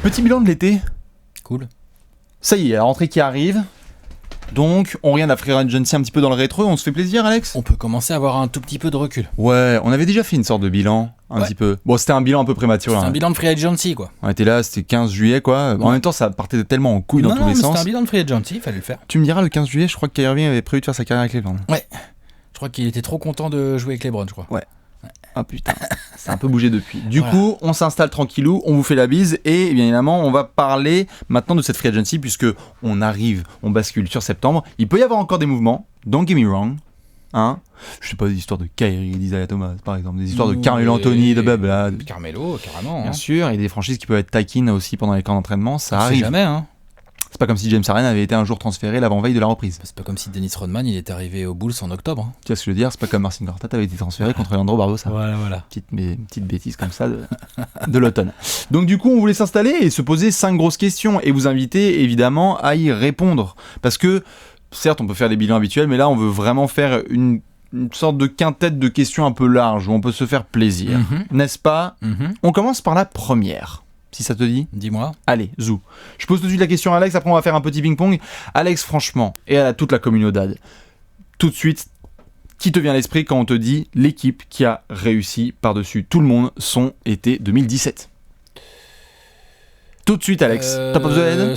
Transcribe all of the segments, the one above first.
Petit bilan de l'été. Cool. Ça y est, la rentrée qui arrive. Donc, on regarde la Free Agency un petit peu dans le rétro. On se fait plaisir, Alex ? On peut commencer à avoir un tout petit peu de recul. Ouais, on avait déjà fait une sorte de bilan, un petit peu. Bon, c'était un bilan un peu prématuré. C'est un bilan de Free Agency, quoi. On était là, c'était 15 juillet, quoi. En même temps, ça partait tellement en couille dans tous les sens. C'était un bilan de Free Agency, il fallait le faire. Tu me diras, le 15 juillet, je crois que Kyrie Irving avait prévu de faire sa carrière avec les Cleveland. Ouais. Je crois qu'il était trop content de jouer avec LeBron, je crois. Ouais. Ah putain, ça a un peu bougé depuis. Du coup, on s'installe tranquillou, on vous fait la bise et bien évidemment, on va parler maintenant de cette free agency puisque on bascule sur septembre. Il peut y avoir encore des mouvements, don't get me wrong. Hein, je sais pas, des histoires de Kyrie, d'Isaiah Thomas par exemple, des histoires de Carmelo Anthony, de blabla. Carmelo, carrément. Bien sûr, et des franchises qui peuvent être taquines aussi pendant les camps d'entraînement, ça arrive. Jamais, hein. C'est pas comme si James Harden avait été un jour transféré l'avant-veille de la reprise. C'est pas comme si Dennis Rodman il est arrivé aux Bulls en octobre. Tu vois ce que je veux dire ? C'est pas comme Marcin Gortat avait été transféré contre Leandro Barbosa. Voilà. Petite bêtise comme ça de l'automne. Donc du coup, on voulait s'installer et se poser 5 grosses questions et vous inviter évidemment à y répondre. Parce que, certes, on peut faire des bilans habituels, mais là, on veut vraiment faire une sorte de quintette de questions un peu large où on peut se faire plaisir. N'est-ce pas ? On commence par la première. Si ça te dit ? Dis-moi. Allez, zou. Je pose tout de suite la question à Alex, après on va faire un petit ping-pong. Alex, franchement, et à toute la communauté, tout de suite, qui te vient à l'esprit quand on te dit l'équipe qui a réussi par-dessus tout le monde son été 2017 ? Tout de suite, Alex. T'as pas besoin d'aide ?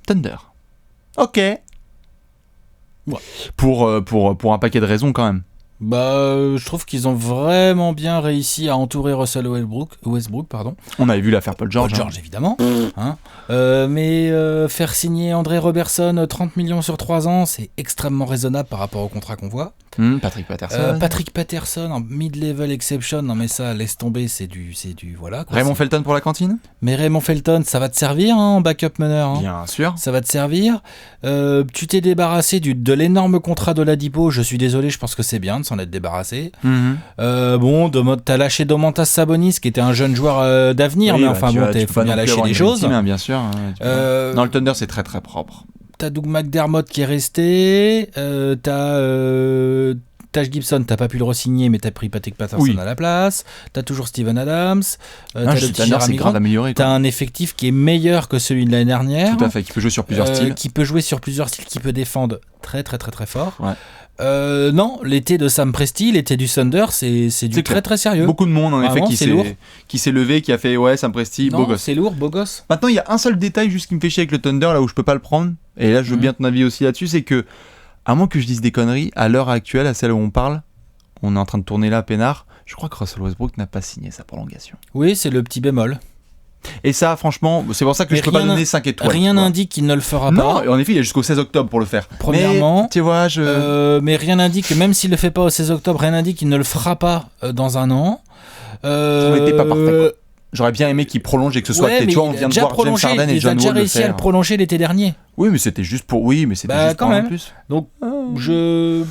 Thunder. Ok. Ouais. Pour un paquet de raisons quand même. Je trouve qu'ils ont vraiment bien réussi à entourer Russell Westbrook, pardon. On avait vu l'affaire Paul George. Paul George, évidemment. Mais faire signer André Robertson 30 millions sur 3 ans, c'est extrêmement raisonnable par rapport au contrat qu'on voit. Patrick Patterson en mid-level exception, non mais ça, laisse tomber, c'est du voilà. Quoi, Raymond Felton pour la cantine ? Mais Raymond Felton, ça va te servir en backup meneur. Hein. Bien sûr. Ça va te servir. Tu t'es débarrassé de l'énorme contrat de Ladipo, je suis désolé, je pense que c'est bien de s'en être débarrassé. T'as lâché Domantas Sabonis, qui était un jeune joueur d'avenir, mais enfin bon, il faut bien lâcher des choses. Bien sûr. Dans le Thunder, c'est très très propre. T'as Doug McDermott qui est resté, t'as Taj Gibson, t'as pas pu le re-signer, mais t'as pris Patrick Patterson à la place, t'as toujours Steven Adams, t'as le petit Jeremy Grant, t'as un effectif qui est meilleur que celui de l'année dernière. Tout à fait, qui peut jouer sur plusieurs styles. Qui peut défendre très très très très fort. Ouais. Non, l'été de Sam Presti, l'été du Thunder, c'est du très très sérieux. Beaucoup de monde en effet qui s'est levé, qui a fait Sam Presti, beau gosse. C'est lourd, beau gosse. Maintenant, il y a un seul détail juste qui me fait chier avec le Thunder, là où je peux pas le prendre, et là je veux bien ton avis aussi là-dessus, c'est que, à moins que je dise des conneries, à l'heure actuelle, à celle où on parle, on est en train de tourner là, peinard, je crois que Russell Westbrook n'a pas signé sa prolongation. Oui, c'est le petit bémol. Et ça, franchement, c'est pour ça que je peux pas donner 5 étoiles. Rien n'indique qu'il ne le fera pas. Non, en effet, il y a jusqu'au 16 octobre pour le faire. Premièrement, mais, tu vois, mais rien n'indique que même s'il le fait pas au 16 octobre, rien n'indique qu'il ne le fera pas dans un an. Ça n'était pas parfait, quoi. J'aurais bien aimé qu'il prolonge et que ce soit... tu vois, on vient de voir James Harden et John Wall le faire. Il a déjà réussi à le prolonger l'été dernier. Oui, mais c'était juste pour... Oui, mais c'était juste quand pour même. un plus. Donc, je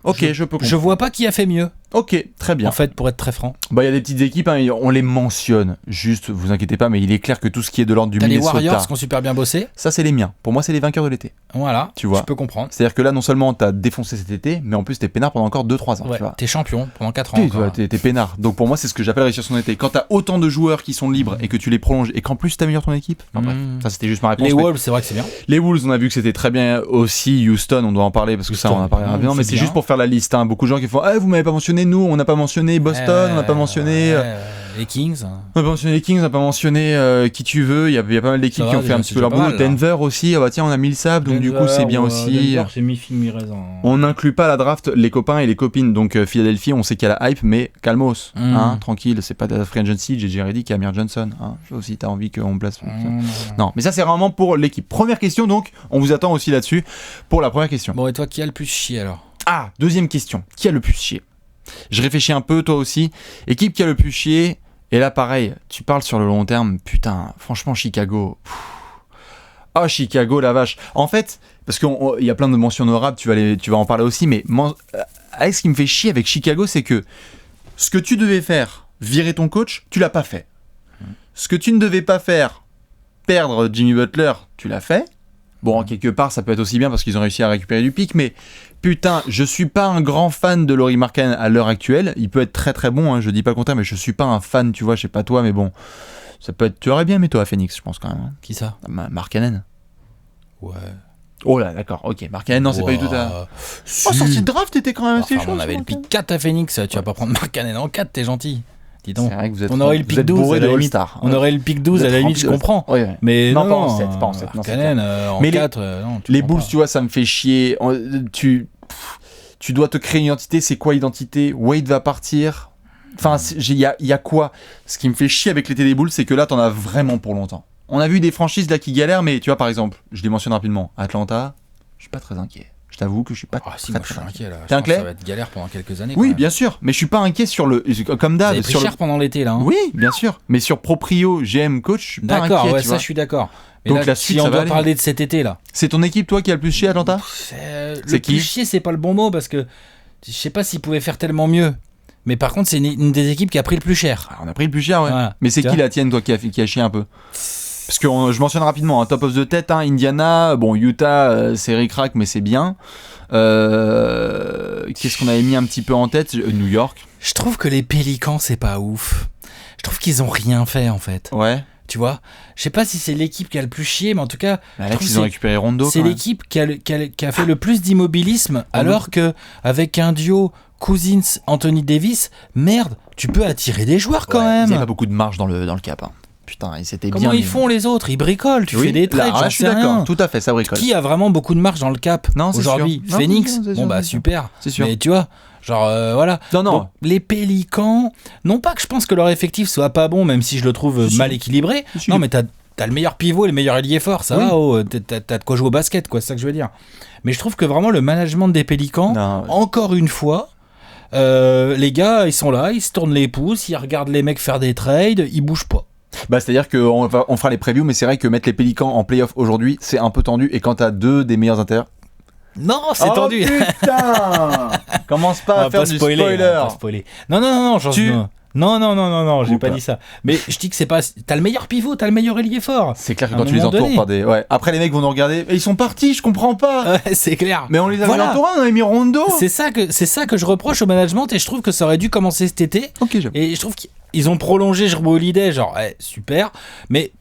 peux comprendre. Je vois pas qui a fait mieux. Ok, très bien. En fait, pour être très franc. Il y a des petites équipes, on les mentionne. Juste, vous inquiétez pas, mais il est clair que tout ce qui est de l'ordre du Minnesota... les Warriors qui ont super bien bossé. Ça, c'est les miens. Pour moi, c'est les vainqueurs de l'été. Voilà, tu vois. Je peux comprendre. C'est-à-dire que là, non seulement t'as défoncé cet été, mais en plus t'es peinard pendant encore 2-3 ans. Ouais, tu vois. T'es champion pendant 4 ans. T'es peinard. Donc pour moi, c'est ce que j'appelle réussir son été. Quand t'as autant de joueurs qui sont libres et que tu les prolonges et qu'en plus t'améliores ton équipe. Bref, ça c'était juste ma réponse. Les Wolves, c'est vrai que c'est bien. Les Wolves, on a vu que c'était très bien aussi. Houston, on doit en parler parce que ça, on en a parlé rapidement. Mais c'est juste pour faire la liste. Beaucoup de gens qui font vous m'avez pas mentionné, nous, on n'a pas mentionné Boston, on n'a pas mentionné. Les Kings. On n'a pas mentionné les Kings, on n'a pas mentionné qui tu veux. Il y a pas mal d'équipes qui ont fait un petit peu leur boulot. Denver aussi, tiens, on a mis le sable, donc du coup c'est bien aussi. C'est mi-raisin. On n'inclut pas à la draft les copains et les copines. Donc Philadelphie, on sait qu'il y a la hype, mais calmos, tranquille, c'est pas de la free agency. JJ Redick et Amir Johnson. Aussi, t'as envie qu'on place. Non, mais ça c'est vraiment pour l'équipe. Première question, donc on vous attend aussi là-dessus pour la première question. Bon, et toi, qui a le plus chié alors ? Deuxième question, qui a le plus chié ? Je réfléchis un peu, toi aussi. Équipe qui a le plus chié. Et là, pareil, tu parles sur le long terme. Putain, franchement, Chicago. Chicago, la vache. En fait, parce qu'il y a plein de mentions honorables, tu vas en parler aussi, mais ce qui me fait chier avec Chicago, c'est que ce que tu devais faire, virer ton coach, tu l'as pas fait. Ce que tu ne devais pas faire, perdre Jimmy Butler, tu l'as fait. Bon, en quelque part, ça peut être aussi bien parce qu'ils ont réussi à récupérer du pic, mais putain, je suis pas un grand fan de Lauri Markkanen à l'heure actuelle. Il peut être très très bon, je dis pas le contraire, mais je suis pas un fan, tu vois, je sais pas toi, mais bon, Ça peut être. Tu aurais bien aimé toi à Phoenix, je pense quand même. Qui ça? Markkanen. Ouais. Oh là, d'accord, ok. Markkanen, non, c'est pas du tout ta. Oh, sortie de draft, t'étais quand même assez chaud. On avait le pick 4 à Phoenix, tu vas pas prendre Markkanen en 4, t'es gentil. Dis donc. C'est vrai que vous êtes, on aurait le pick 12 à la limite. On aurait le pick 12 à la limite, je comprends. Ouais. Mais non, pas en 7, pas en 7. Markkanen en 4, non. Les Bulls, tu vois, ça me fait chier. Tu dois te créer une identité. C'est quoi l'identité? Wade va partir. Enfin, il y a quoi? Ce qui me fait chier avec l'été des Bulls, c'est que là, t'en as vraiment pour longtemps. On a vu des franchises là qui galèrent, mais tu vois, par exemple, je les mentionne rapidement. Atlanta, je suis pas très inquiet. Je t'avoue que je suis pas très inquiet là. T'es inquiet? Ça va être galère pendant quelques années. Oui, bien sûr, mais je suis pas inquiet sur le. Comme d'hab. Vous avez pris cher pendant l'été là. Hein. Oui, bien sûr. Mais sur proprio, GM, coach, je suis pas inquiet. D'accord, ouais, ça je suis d'accord. Mais donc là, la suite, si on doit parler de cet été là. C'est ton équipe, toi, qui a le plus chié à Atlanta? Le plus chier, c'est pas le bon mot parce que je sais pas s'ils pouvaient faire tellement mieux. Mais par contre, c'est une des équipes qui a pris le plus cher. Alors, on a pris le plus cher, ouais. Voilà. Mais c'est qui la tienne, toi, qui a chié un peu? Parce que je mentionne rapidement, top of the tête, Indiana, bon, Utah, c'est ric-rac, mais c'est bien. Qu'est-ce qu'on avait mis un petit peu en tête? New York. Je trouve que les Pélicans, c'est pas ouf. Je trouve qu'ils ont rien fait, en fait. Ouais. Tu vois, je sais pas si c'est l'équipe qui a le plus chié, mais en tout cas, ils ont récupéré Rondo. C'est l'équipe qui a fait le plus d'immobilisme, alors que avec un duo Cousins, Anthony Davis, merde, tu peux attirer des joueurs quand même. Il n'y a pas beaucoup de marge dans le cap. Hein. Putain, c'était bien. Comment ils font les autres? Ils bricolent, tu fais des trades, je suis d'accord, rien. Tout à fait, ça bricole. Qui a vraiment beaucoup de marge dans le cap aujourd'hui? Phoenix, super. C'est sûr. Mais tu vois, genre voilà. Non. Donc, les Pélicans, non pas que je pense que leur effectif soit pas bon, même si je le trouve mal équilibré. Non, mais t'as le meilleur pivot et le meilleur ailier fort, ça va, t'as de quoi jouer au basket, quoi, c'est ça que je veux dire. Mais je trouve que vraiment le management des Pélicans, encore une fois, les gars, ils sont là, ils se tournent les pouces, ils regardent les mecs faire des trades, ils bougent pas. C'est-à-dire qu'on fera les previews, mais c'est vrai que mettre les Pélicans en playoff aujourd'hui, c'est un peu tendu. Et quand t'as deux des meilleurs intérieurs. Non, c'est tendu. Putain. Commence pas à faire du spoiler. Non, j'ai pas dit ça. Mais je dis que c'est pas. T'as le meilleur pivot, t'as le meilleur ailier fort. C'est clair que quand tu les entoures par des. Ouais. Après, les mecs vont nous regarder. Et ils sont partis, je comprends pas. C'est clair. Mais on les avait entourés, on avait mis Rondo. C'est ça que je reproche au management et je trouve que ça aurait dû commencer cet été. Ok, j'aime. Et je trouve qu'ils ont prolongé Jrue Holiday, genre, super. Mais.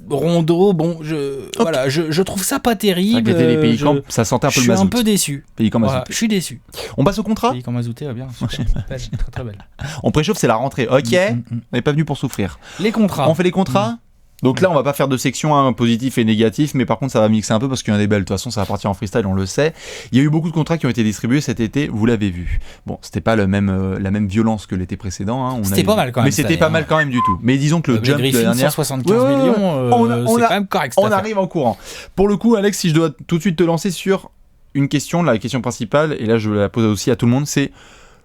Rondo, bon, je trouve ça pas terrible. Les Pélicans, ça sentait un peu le mazout. Je suis un peu déçu. Je suis déçu. On passe au contrat. Pélicans mazouté, bien. Super. Très très belle. On préchauffe, c'est la rentrée. Ok, on n'est pas venu pour souffrir. Les contrats. On fait les contrats. Donc là, on va pas faire de section positif et négatif, mais par contre, ça va mixer un peu parce qu'il y en a des belles. De toute façon, ça va partir en freestyle, on le sait. Il y a eu beaucoup de contrats qui ont été distribués cet été, vous l'avez vu. Bon, c'était pas la même violence que l'été précédent. C'était pas mal quand même. Mais c'était pas mal quand même du tout. Mais disons que le jump de dernière... 175 millions, c'est quand même correct. On arrive en courant. Pour le coup, Alex, si je dois tout de suite te lancer sur une question, la question principale, et là je la pose aussi à tout le monde, c'est...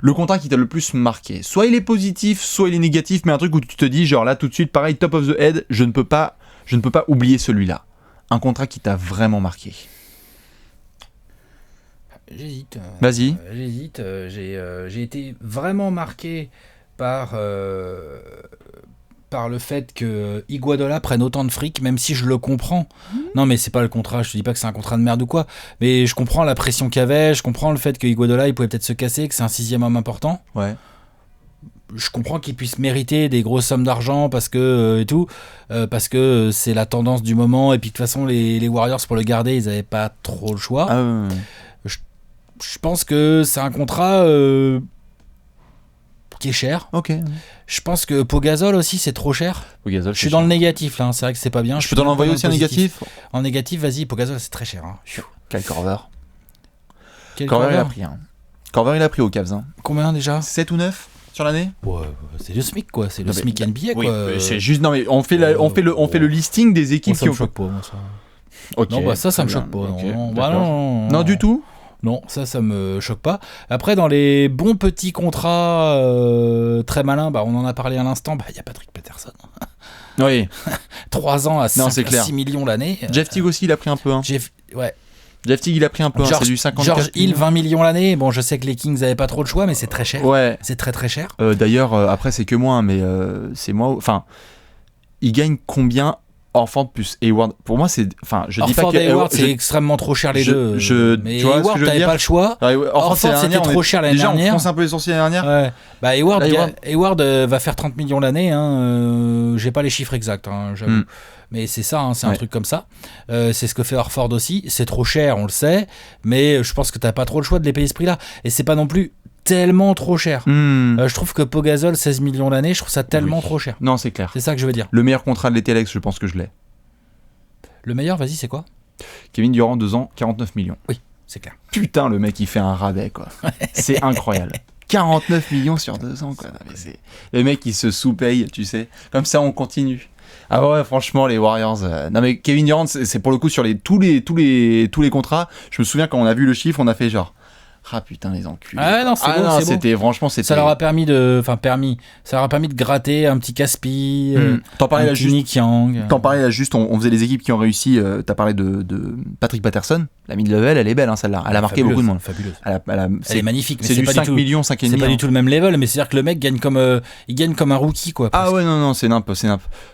Le contrat qui t'a le plus marqué. Soit il est positif, soit il est négatif, mais un truc où tu te dis, genre là tout de suite, pareil, top of the head, je ne peux pas oublier celui-là. Un contrat qui t'a vraiment marqué. J'hésite. Vas-y. J'hésite. J'ai été vraiment marqué par le fait que Iguodala prenne autant de fric, même si je le comprends. Non, mais c'est pas le contrat, je te dis pas que c'est un contrat de merde ou quoi, mais je comprends la pression qu'il y avait, je comprends le fait que Iguodala, il pouvait peut-être se casser, que c'est un 6e homme important. Ouais. Je comprends qu'il puisse mériter des grosses sommes d'argent parce que parce que c'est la tendance du moment, et puis de toute façon, les Warriors, pour le garder, ils avaient pas trop le choix. Je pense que c'est un contrat... qui est cher. Ok. Je pense que Pogazol aussi, c'est trop cher. Pogazol, je suis dans le négatif là, c'est vrai que c'est pas bien. Je peux t'en envoyer aussi un négatif. En négatif, vas-y, Pogazol, c'est très cher. Quel Korver. Korver, il a pris. Korver, il a pris au Cavs. Combien déjà? 7 ou 9 sur l'année. Ouais, c'est le SMIC quoi, c'est le SMIC NBA quoi. Oui, c'est juste, non mais on fait le listing des équipes qui ont. Ça me choque pas, moi ça. Ok. Non, ça me choque pas. Non, du tout. Non, ça me choque pas. Après, dans les bons petits contrats très malins, on en a parlé à l'instant, il y a Patrick Patterson. Oui. 3 ans à 6 millions l'année. Jeff Teague aussi, il a pris un peu. Jeff Teague, il a pris un peu. C'est du 54. George Hill, 20 millions l'année. Bon, je sais que les Kings n'avaient pas trop de choix, mais c'est très cher. Ouais. C'est très très cher. D'ailleurs, après, c'est que moi, mais c'est moi. Enfin, il gagne combien Horford plus Hayward, pour moi c'est, enfin je dis pas que Hayward c'est extrêmement trop cher les deux. Mais tu vois Hayward t'avais pas le choix. Horford c'était trop cher l'année dernière. Déjà on fonce un peu les sourcils l'année dernière. Ouais. Bah Hayward va faire 30 millions l'année. J'ai pas les chiffres exacts, j'avoue. Mais c'est ça, c'est un truc comme ça. C'est ce que fait Horford aussi. C'est trop cher, on le sait. Mais je pense que t'as pas trop le choix de les payer ce prix-là. Et c'est pas non plus tellement trop cher. Je trouve que Pau Gasol 16 millions l'année, je trouve ça tellement trop cher. Non, c'est clair. C'est ça que je veux dire. Le meilleur contrat de l'été, Alex, je pense que je l'ai. Le meilleur, vas-y, c'est quoi ? Kevin Durant, 2 ans, 49 millions. Oui, c'est clair. Putain, le mec, il fait un rabais, quoi. C'est incroyable. 49 millions sur 2 ans, quoi. Mais le mec, il se sous-paye, tu sais. Comme ça, on continue. Ah ouais, franchement, les Warriors. Non, mais Kevin Durant, c'est pour le coup sur tous les contrats. Je me souviens quand on a vu le chiffre, on a fait genre. Ah putain, les enculés. Ah non, c'est bon, c'était franchement, c'était. Ça leur a permis de gratter un petit Caspi, T'en parlais un petit Nick Young. T'en parlais là juste, on faisait les équipes qui ont réussi. T'as parlé de Patrick Patterson. La mid-level, elle est belle, celle-là. Elle a marqué beaucoup de monde. Fabuleuse. Elle est magnifique. Mais c'est du 5 millions, 5,5 C'est pas du tout le même level, mais c'est-à-dire que le mec gagne comme un rookie, quoi. Ah ouais, non, c'est nimp.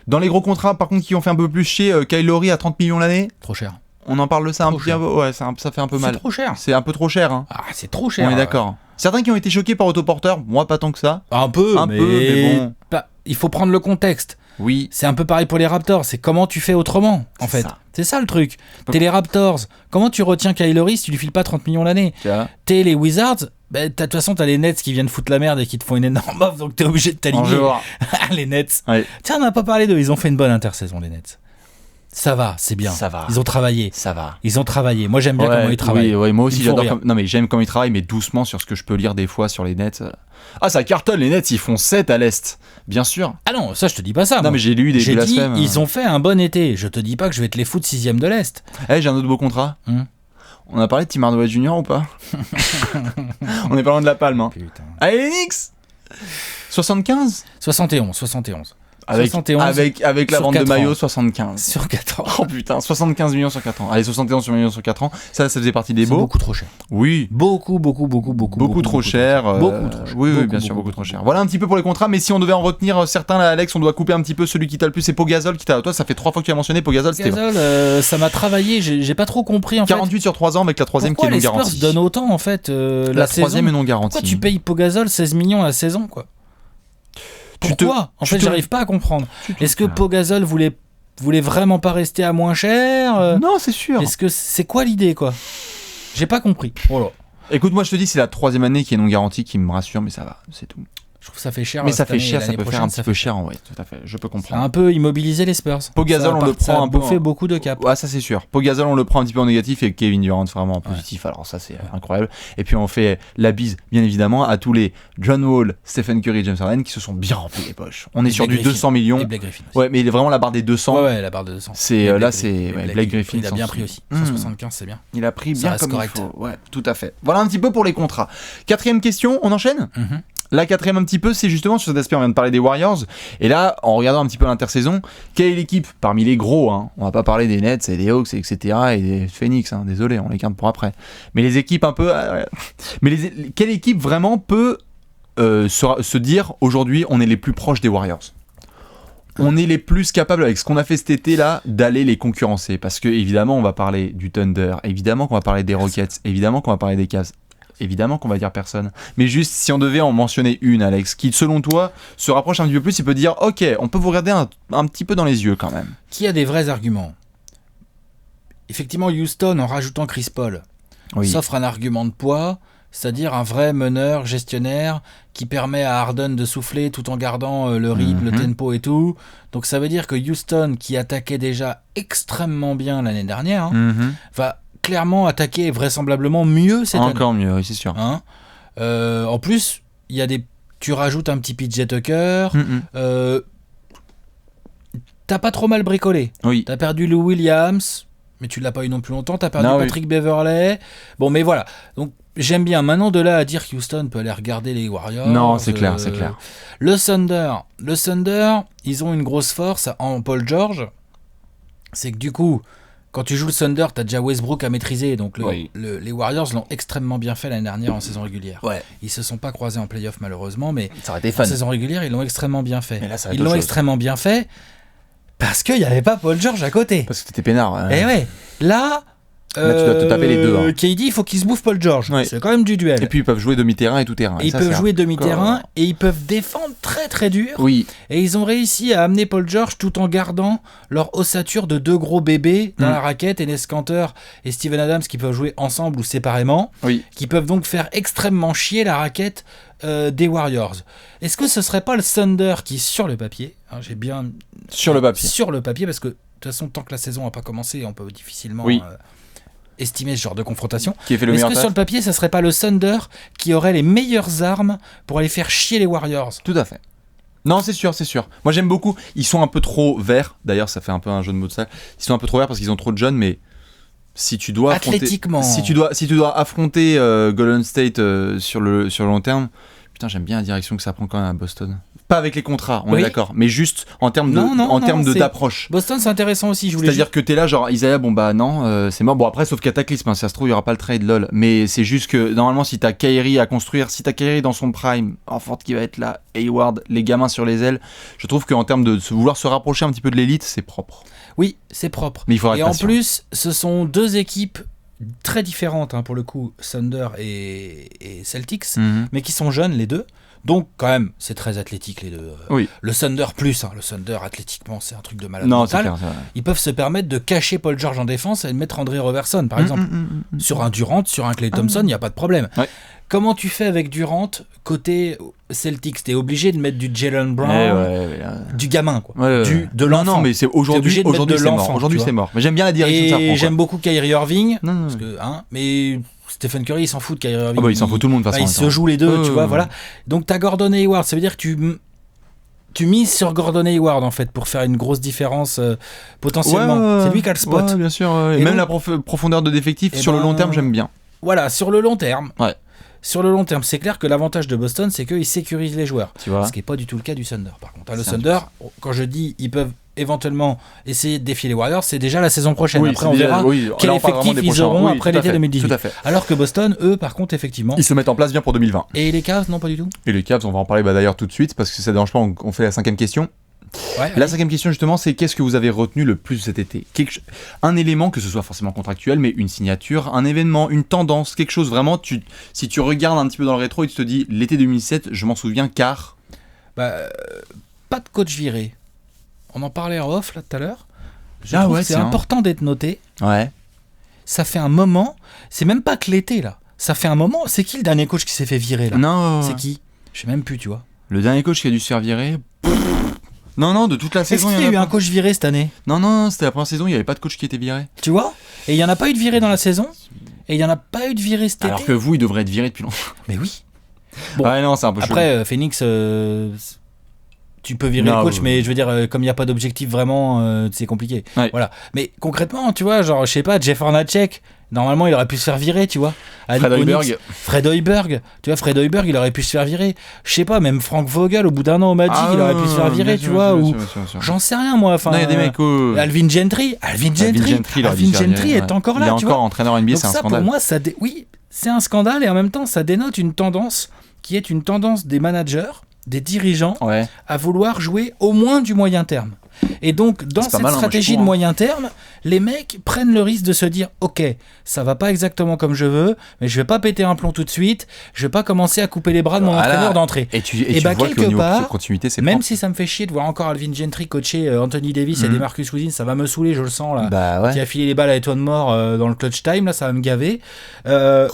Dans les gros contrats, par contre, qui ont fait un peu plus chier, Kyle Lowry à 30 millions l'année. Trop cher. On en parle de ça un peu, ouais, ça fait un peu mal. C'est trop cher. C'est un peu trop cher. Ah, c'est trop cher. On est d'accord. Certains qui ont été choqués par autoporteur, moi pas tant que ça. Un peu, mais bon. Il faut prendre le contexte. Oui. C'est un peu pareil pour les Raptors. C'est comment tu fais autrement, en fait. C'est ça le truc. T'es les Raptors. Comment tu retiens Kyle Lowry si tu lui files pas 30 millions l'année ? T'es les Wizards. De toute façon, t'as les Nets qui viennent foutre la merde et qui te font une énorme offre, donc t'es obligé de t'aligner. Les Nets. Ouais. Tiens, on n'a pas parlé d'eux. Ils ont fait une bonne intersaison, les Nets. Ça va, c'est bien. Ça va. Ils ont travaillé. Ça va. Ils ont travaillé. Moi, j'aime bien comment ils travaillent. Oui, moi aussi, j'adore. Non, mais j'aime comment ils travaillent, mais doucement sur ce que je peux lire des fois sur les Nets. Ah, ça cartonne, les Nets, ils font 7 à l'Est. Bien sûr. Ah non, ça, je te dis pas ça. Non, moi. Mais j'ai lu des blasphèmes. Ils ont fait un bon été. Je te dis pas que je vais te les foutre 6ème de l'Est. J'ai un autre beau contrat. On a parlé de Tim Hardaway Jr. ou pas? On est pas loin de la palme. Hein. Putain. Allez, les Knicks 75 71. Avec la vente de maillot, 75. Sur 4 ans. Oh putain, 75 millions sur 4 ans. Allez, 71 millions sur 4 ans. Ça faisait partie des beaux. C'est beaucoup trop cher. Oui. Beaucoup trop cher. Oui, bien sûr, beaucoup trop cher. Voilà un petit peu pour les contrats, mais si on devait en retenir certains, là, Alex, on doit couper un petit peu celui qui t'a le plus. C'est Pau Gasol qui t'a. Toi, ça fait 3 fois que tu as mentionné Pau Gasol. Ça m'a travaillé, j'ai pas trop compris en 48 fait. Sur 3 ans avec la 3ème qui est non garantie. Pourquoi les Spurs donnent autant en fait la 3ème est non garantie. Pourquoi tu payes Pau Gasol 16 millions la saison quoi? Pourquoi ? En fait, j'arrive pas à comprendre. Est-ce que Pau Gasol voulait vraiment pas rester à moins cher ? Non, c'est sûr. Est-ce que c'est quoi l'idée quoi ? J'ai pas compris. Voilà. Écoute, moi je te dis, c'est la 3ème année qui est non garantie qui me rassure, mais ça va, c'est tout. Je trouve que ça fait cher. Mais ça fait cher, ça peut faire un petit peu cher en vrai, tout à fait. Je peux comprendre. Ça a un peu immobilisé les Spurs. Pau Gasol, on le prend un peu. Ça a bouffé beaucoup de cap. Ouais, ça c'est sûr. Pau Gasol, on le prend un petit peu en négatif et Kevin Durant vraiment en positif. Alors ça c'est incroyable. Et puis on fait la bise, bien évidemment, à tous les John Wall, Stephen Curry, James Harden qui se sont bien remplis les poches. On est sur du 200 millions. Et Blake Griffin aussi. Ouais, mais il est vraiment la barre des 200. Ouais, la barre des 200. C'est là, c'est Blake Griffin. Il a bien pris aussi. 175, c'est bien. Il a pris bien comme il faut. Ouais, tout à fait. Voilà un petit peu pour les contrats. 4ème question, on enchaîne. La 4ème un petit peu, c'est justement sur cet aspect, on vient de parler des Warriors, et là, en regardant un petit peu l'intersaison, quelle est l'équipe parmi les gros, hein, on va pas parler des Nets et des Hawks, etc., et des Phoenix, hein, désolé, on les garde pour après, mais les équipes un peu... quelle équipe vraiment peut se dire, aujourd'hui, on est les plus proches des Warriors ? On est les plus capables, avec ce qu'on a fait cet été-là, d'aller les concurrencer, parce que évidemment, on va parler du Thunder, évidemment qu'on va parler des Rockets, évidemment qu'on va parler des Cavs, évidemment qu'on va dire personne. Mais juste, si on devait en mentionner une, Alex, qui, selon toi, se rapproche un petit peu plus, il peut dire, ok, on peut vous regarder un petit peu dans les yeux quand même. Qui a des vrais arguments ? Effectivement, Houston, en rajoutant Chris Paul, s'offre un argument de poids, c'est-à-dire un vrai meneur, gestionnaire, qui permet à Harden de souffler tout en gardant le rythme, le tempo et tout. Donc ça veut dire que Houston, qui attaquait déjà extrêmement bien l'année dernière, va clairement attaquer vraisemblablement mieux cette année. Encore mieux, oui, c'est sûr. Hein, en plus, il y a tu rajoutes un petit PJ Tucker. T'as pas trop mal bricolé. Oui. T'as perdu Lou Williams, mais tu l'as pas eu non plus longtemps. T'as perdu Patrick Beverley. Bon, mais voilà. Donc j'aime bien. Maintenant, de là à dire qu'Houston peut aller regarder les Warriors. Non, c'est clair, c'est clair. Le Thunder, ils ont une grosse force en Paul George. C'est que du coup, quand tu joues le Thunder, t'as déjà Westbrook à maîtriser. Donc les Warriors l'ont extrêmement bien fait l'année dernière en saison régulière. Ouais. Ils se sont pas croisés en playoff malheureusement, mais ça aurait été fun. En saison régulière, ils l'ont extrêmement bien fait. Mais là, ils l'ont extrêmement bien fait. Parce qu'il n'y avait pas Paul George à côté. Parce que t'étais peinard. Et ouais. Là tu dois te taper les deux. Hein. KD, il faut qu'il se bouffe Paul George. Ouais. C'est quand même du duel. Et puis ils peuvent jouer demi-terrain et tout terrain. Ils peuvent jouer demi-terrain et ils peuvent défendre très très dur. Oui. Et ils ont réussi à amener Paul George tout en gardant leur ossature de 2 gros bébés dans la raquette, Enes Kanter et Steven Adams qui peuvent jouer ensemble ou séparément. Oui. Qui peuvent donc faire extrêmement chier la raquette des Warriors. Est-ce que ce serait pas le Thunder qui, sur le papier, j'ai bien... Sur le papier. Sur le papier, parce que de toute façon, tant que la saison n'a pas commencé, on peut difficilement... estimer ce genre de confrontation. Est-ce que sur le papier, ça serait pas le Thunder qui aurait les meilleures armes pour aller faire chier les Warriors ? Tout à fait. Non, c'est sûr. Moi, j'aime beaucoup. Ils sont un peu trop verts. D'ailleurs, ça fait un peu un jeu de mots de ça. Ils sont un peu trop verts parce qu'ils ont trop de jeunes, mais si tu dois athlétiquement, si tu dois affronter Golden State sur le long terme, putain, j'aime bien la direction que ça prend quand même à Boston. Pas avec les contrats, on est d'accord, mais juste en termes d'approche. Boston, c'est intéressant aussi. C'est-à-dire que t'es là, genre Isaiah, bon bah non, c'est mort. Bon après, sauf cataclysme, hein, si ça se trouve, il y aura pas le trade, lol. Mais c'est juste que normalement, si t'as Kyrie à construire, si t'as Kyrie dans son prime, Horford qui va être là, Hayward, les gamins sur les ailes, je trouve qu'en termes de vouloir se rapprocher un petit peu de l'élite, c'est propre. Oui, c'est propre. Mais il faudra être patient. En plus, ce sont 2 équipes très différentes, hein, pour le coup, Thunder et Celtics, mais qui sont jeunes les deux. Donc quand même, c'est très athlétique les deux. Oui. Le Thunder plus, le Thunder athlétiquement, c'est un truc de malade mental. C'est clair, ils peuvent se permettre de cacher Paul George en défense et de mettre André Robertson, par exemple. Sur un Durant, sur un Klay Thompson, il n'y a pas de problème. Ouais. Comment tu fais avec Durant côté Celtics ? T'es obligé de mettre du Jalen Brown, du gamin, quoi. De l'enfant. Non, mais c'est aujourd'hui c'est mort. Aujourd'hui c'est mort. Mais j'aime bien la direction que ça prend. Et j'aime beaucoup Kyrie Irving, parce que, mais Stephen Curry, il s'en fout de Kyrie Irving. Il s'en fout tout le monde de toute façon. Ils se jouent les deux, tu vois, voilà. Donc t'as Gordon Hayward, ça veut dire que tu mises sur Gordon Hayward en fait pour faire une grosse différence potentiellement. C'est lui qui a le spot. Ouais, bien sûr. Et même la profondeur de d'effectifs sur le long terme, j'aime bien. Voilà, sur le long terme. Ouais. Sur le long terme, c'est clair que l'avantage de Boston, c'est qu'ils sécurisent les joueurs. Tu vois. Ce qui n'est pas du tout le cas du Thunder. Par contre, le Thunder, quand je dis ils peuvent éventuellement essayer de défier les Warriors, c'est déjà la saison prochaine. Après, on verra quel effectif ils auront après l'été 2018. Tout à fait. Alors que Boston, eux, par contre, effectivement... Ils se mettent en place bien pour 2020. Et les Cavs, non, pas du tout. Et les Cavs, on va en parler d'ailleurs tout de suite, parce que si ça ne dérange pas, on fait la 5e question. Ouais, la 5e question justement, c'est qu'est-ce que vous avez retenu le plus cet été ? Un élément, que ce soit forcément contractuel, mais une signature, un événement, une tendance, quelque chose vraiment, si tu regardes un petit peu dans le rétro et tu te dis l'été 2017, je m'en souviens car... pas de coach viré. On en parlait en off là tout à l'heure. C'est important d'être noté. Ouais. Ça fait un moment, c'est même pas que l'été là. Ça fait un moment, c'est qui le dernier coach qui s'est fait virer là ? Non. C'est qui ? Je sais même plus, tu vois. Le dernier coach qui a dû se faire virer. Non, de toute la saison. Est-ce qu'il y a eu un coach viré cette année ? Non, c'était la première saison, il n'y avait pas de coach qui était viré. Tu vois ? Et il n'y en a pas eu de viré dans la saison, et il n'y en a pas eu de viré cet été. Alors que vous, il devrait être viré depuis longtemps. Mais oui. Bon. Ouais, non, c'est un peu chaud. Après, Phoenix, tu peux virer le coach, mais je veux dire, comme il n'y a pas d'objectif vraiment, c'est compliqué. Ouais. Voilà. Mais concrètement, tu vois, genre, je sais pas, Jeff Hornacek, normalement, il aurait pu se faire virer, tu vois. Fred Hoiberg, tu vois, Fred Hoiberg, il aurait pu se faire virer. Je sais pas, même Frank Vogel, au bout d'un an au Magic, il aurait pu se faire virer, tu vois, ou j'en sais rien, moi. Enfin, il y a des mecs Alvin Gentry est encore là, tu vois. Il est encore entraîneur NBA, c'est un scandale. Pour moi, oui, c'est un scandale, et en même temps, ça dénote une tendance qui est une tendance des managers, des dirigeants, à vouloir jouer au moins du moyen terme. Et donc, dans cette stratégie de moyen terme, les mecs prennent le risque de se dire « Ok, ça va pas exactement comme je veux, mais je vais pas péter un plomb tout de suite, je vais pas commencer à couper les bras de mon entraîneur d'entrée. » Et tu vois quelque part, continuité, c'est même si ça me fait chier de voir encore Alvin Gentry coacher Anthony Davis et DeMarcus Cousins, ça va me saouler, je le sens là, qui a filé les balles à Étoile Mort dans le clutch time, là, ça va me gaver.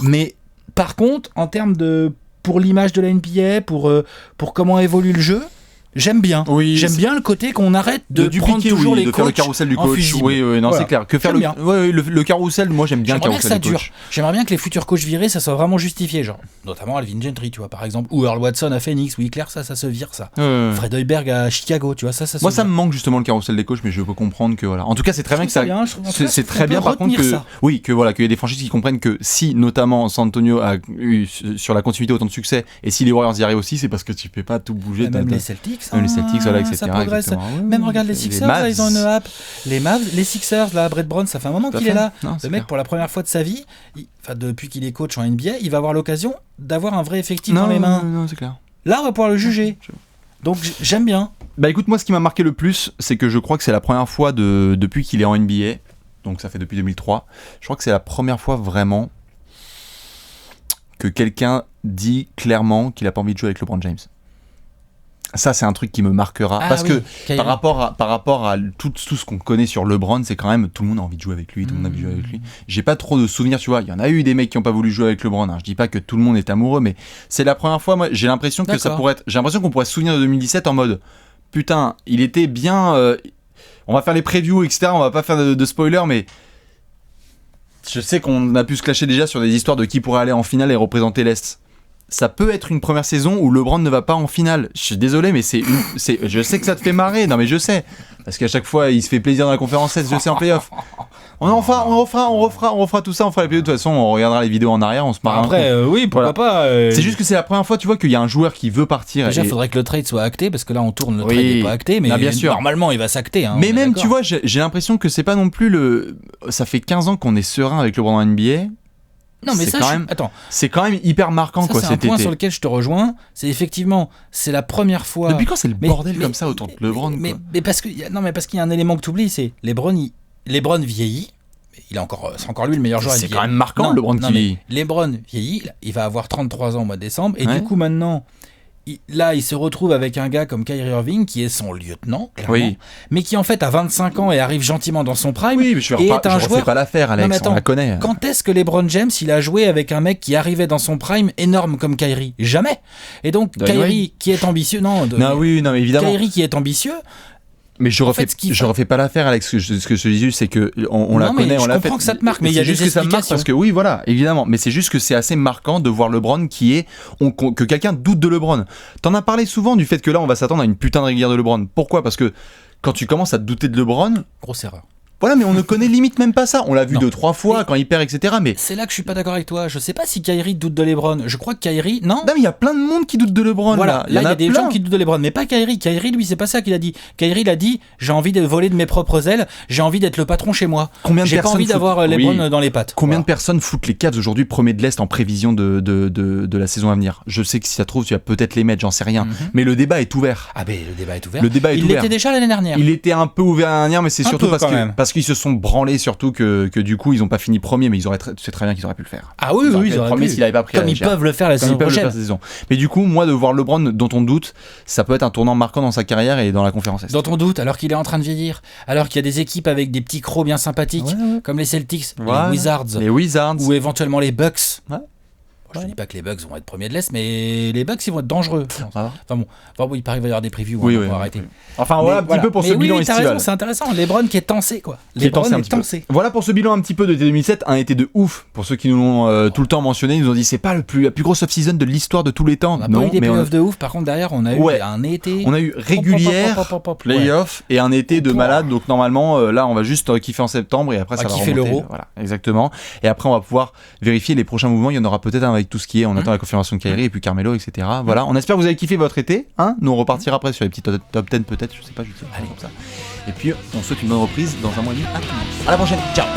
Mais par contre, en termes pour l'image de la NBA, pour comment évolue le jeu, j'aime bien. J'aime bien le côté qu'on arrête de prendre toujours les coachs, faire le carrousel du coach. C'est clair. Que faire le carrousel, moi j'aime bien le carrousel du coach. J'aimerais bien que les futurs coachs virés, ça soit vraiment justifié, genre notamment Alvin Gentry, tu vois, par exemple, ou Earl Watson à Phoenix. Oui, clair, ça se vire, ça. Fred Hoiberg à Chicago, tu vois, ça se moi, ça me manque justement le carrousel des coachs, mais je peux comprendre que voilà. En tout cas, c'est très bien que ça. C'est très bien, par contre, qu'il y ait des franchises qui comprennent que si, notamment, San Antonio a eu sur la continuité autant de succès, et si les Warriors y arrivent aussi, c'est parce que tu peux pas tout bouger. Même les Celtics. Les Celtics, voilà, etc. Ça progresse. Même regarde les Sixers, là, ils ont une app. Les Mavs, les Sixers, là, Brett Brown, ça fait un moment qu'il est là. Le mec, pour la première fois de sa vie, depuis qu'il est coach en NBA, il va avoir l'occasion d'avoir un vrai effectif dans les mains. Non, c'est clair. Là, on va pouvoir le juger. Donc, j'aime bien. Bah écoute, moi ce qui m'a marqué le plus, c'est que je crois que c'est la première fois depuis qu'il est en NBA, donc ça fait depuis 2003, je crois que c'est la première fois vraiment que quelqu'un dit clairement qu'il a pas envie de jouer avec LeBron James. Ça, c'est un truc qui me marquera. Parce que par rapport à tout ce qu'on connaît sur LeBron, c'est quand même tout le monde a envie de jouer avec lui, tout le monde a envie de jouer avec lui. J'ai pas trop de souvenirs, tu vois. Il y en a eu des mecs qui ont pas voulu jouer avec LeBron. Hein. Je dis pas que tout le monde est amoureux, mais c'est la première fois. Moi, j'ai l'impression que ça pourrait être. J'ai l'impression qu'on pourrait se souvenir de 2017 en mode putain, il était bien. On va faire les previews, etc. On va pas faire de spoilers, mais. Je sais qu'on a pu se clasher déjà sur des histoires de qui pourrait aller en finale et représenter l'Est. Ça peut être une première saison où LeBron ne va pas en finale. Je suis désolé, mais je sais que ça te fait marrer. Non, mais je sais. Parce qu'à chaque fois, il se fait plaisir dans la conférence Est, je sais, en playoff. On refera tout ça, on fera les playoffs. De toute façon, on regardera les vidéos en arrière, on se marre. Après, oui, pourquoi pas. C'est juste que c'est la première fois, tu vois, qu'il y a un joueur qui veut partir. Déjà, il faudrait que le trade soit acté, parce que là, on tourne, le trade n'est pas acté, mais bien sûr. Normalement, il va s'acter. Hein, mais même, tu vois, j'ai l'impression que c'est pas non plus Ça fait 15 ans qu'on est serein avec LeBron en NBA. Non mais ça, c'est quand même hyper marquant, quoi. C'est un point sur lequel je te rejoins. C'est effectivement, c'est la première fois. Depuis quand c'est le bordel comme ça autour de LeBron, mais parce qu'il y a un élément que tu oublies, c'est LeBron vieillit. C'est encore lui le meilleur joueur. C'est quand même marquant, LeBron qui vieillit. LeBron vieillit, il va avoir 33 ans au mois de décembre, et du coup maintenant. Il se retrouve avec un gars comme Kyrie Irving qui est son lieutenant, clairement, mais qui en fait a 25 ans et arrive gentiment dans son prime. Oui, mais je refais pas l'affaire, Alex, on la connaît. Quand est-ce que LeBron James il a joué avec un mec qui arrivait dans son prime énorme comme Kyrie? Jamais. Et donc Kyrie qui est ambitieux, non, mais évidemment. Kyrie qui est ambitieux. Mais je refais pas l'affaire, Alex. Ce que je te dis, c'est que on la connaît, on l'a fait. Je comprends que ça te marque, mais il y a juste que ça me marque parce que oui, voilà, évidemment. Mais c'est juste que c'est assez marquant de voir LeBron que quelqu'un doute de LeBron. T'en as parlé souvent du fait que là, on va s'attendre à une putain de régulière de LeBron. Pourquoi ? Parce que quand tu commences à te douter de LeBron, grosse erreur. Voilà, mais on ne connaît limite même pas ça. On l'a vu 2-3 fois quand il perd, etc. Mais c'est là que je suis pas d'accord avec toi. Je sais pas si Kyrie doute de LeBron. Je crois que Kyrie, non, mais il y a plein de monde qui doute de LeBron. Voilà, là il y a des gens qui doutent de LeBron, mais pas Kyrie. Kyrie, lui, c'est pas ça qu'il a dit. Kyrie, il a dit j'ai envie de voler de mes propres ailes. J'ai envie d'être le patron chez moi. J'ai pas envie d'avoir LeBron dans les pattes. Combien de personnes foutent les Cavs aujourd'hui premier de l'Est en prévision de la saison à venir ? Je sais que si ça se trouve, tu vas peut-être les mettre, j'en sais rien. Mais le débat est ouvert. Ah ben le débat est ouvert. Il l'était déjà l'année dernière. Il était un peu ouvert l'année dernière, mais c'est surtout parce qu'ils se sont branlés. Surtout que du coup ils ont pas fini premier, mais c'est très bien qu'ils auraient pu le faire. Ah oui, ils auraient pu. S'il avait pas pris comme ils peuvent le faire la saison prochaine. Mais du coup, moi de voir LeBron dont on doute, ça peut être un tournant marquant dans sa carrière et dans la conférence Est. Dont on doute, alors qu'il est en train de vieillir, alors qu'il y a des équipes avec des petits crocs bien sympathiques, comme les Celtics, les Wizards, ou éventuellement les Bucks. Je dis pas que les Bucks vont être premiers de l'Est, mais les Bucks ils vont être dangereux. Enfin bon, il paraît qu'il va y avoir des previews, on va arrêter. Enfin voilà un petit peu pour ce bilan estival. C'est intéressant, LeBron qui est tensé quoi. LeBron est tensé. Voilà pour ce bilan un petit peu de 2007, un été de ouf. Pour ceux qui nous l'ont tout le temps mentionné, ils nous ont dit c'est pas la plus grosse off-season de l'histoire de tous les temps. On a pas eu des playoffs de ouf, par contre derrière on a eu un été. On a eu régulière, playoff et un été de malade. Donc normalement là on va juste kiffer en septembre et après ça va remonter. L'Euro. Voilà, exactement. Et après on va pouvoir vérifier les prochains mouvements. Il y en aura peut-être un avec tout ce qui est. On attend la confirmation de Kyrie et puis Carmelo, etc. Voilà, on espère que vous avez kiffé votre été. Nous on repartira après sur les petits top 10 peut-être, je sais pas, allez comme ça. Et puis on souhaite une bonne reprise dans un mois et demi. À la prochaine, ciao.